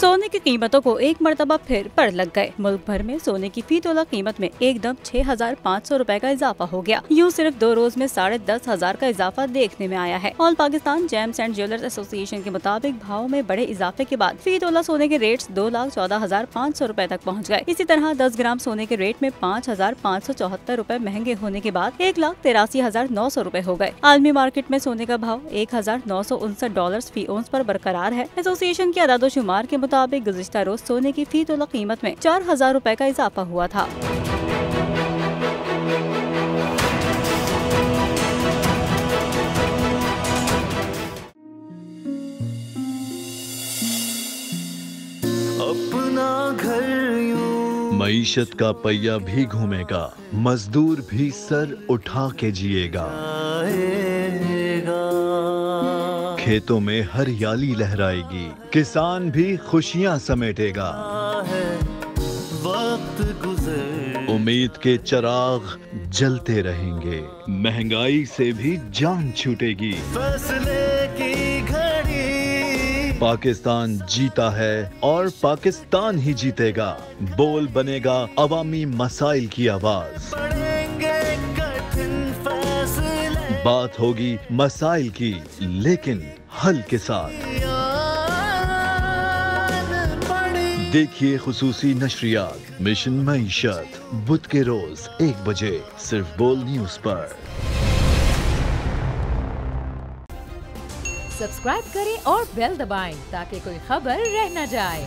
सोने की कीमतों को एक मर्तबा फिर पड़ लग गए। मुल्क भर में सोने की फी तोला कीमत में एकदम 6,500 रुपए का इजाफा हो गया। यूँ सिर्फ 2 रोज में 10,500 का इजाफा देखने में आया है। All Pakistan James and jewellers association के मुताबिक भाव में बड़े इजाफे के बाद फी तोला सोने के रेट्स 2,14,500 रुपए तक पहुँच गए। इसी तरह 10 ग्राम सोने के रेट में 5,574 रुपए महंगे होने के बाद 1,83,900 रुपए हो गए। आलमी मार्केट में सोने का भाव $1,959 फी औंस पर बरकरार है। एसोसिएशन के अदादोशुमार के मुताबिक गुज़िश्ता रोज सोने की फी तोला कीमत में 4,000 रुपए का इजाफा हुआ था। अपना घर मईशत का पहिया भी घूमेगा, मजदूर भी सर उठा के जिएगा। खेतों में हरियाली लहराएगी, किसान भी खुशियां समेटेगा। वक्त गुजर उम्मीद के चिराग जलते रहेंगे, महंगाई से भी जान छूटेगी। फैसले की घड़ी पाकिस्तान जीता है और पाकिस्तान ही जीतेगा। बोल बनेगा अवामी मसाइल की आवाज। पड़ेंगे कठिन फैसले, बात होगी मसाइल की, लेकिन हल के साथ। देखिए खुसूसी नशरियात मिशन मईशत बुध के रोज 1 बजे सिर्फ बोल न्यूज पर। सब्सक्राइब करें और बेल दबाएं ताकि कोई खबर रह न जाए।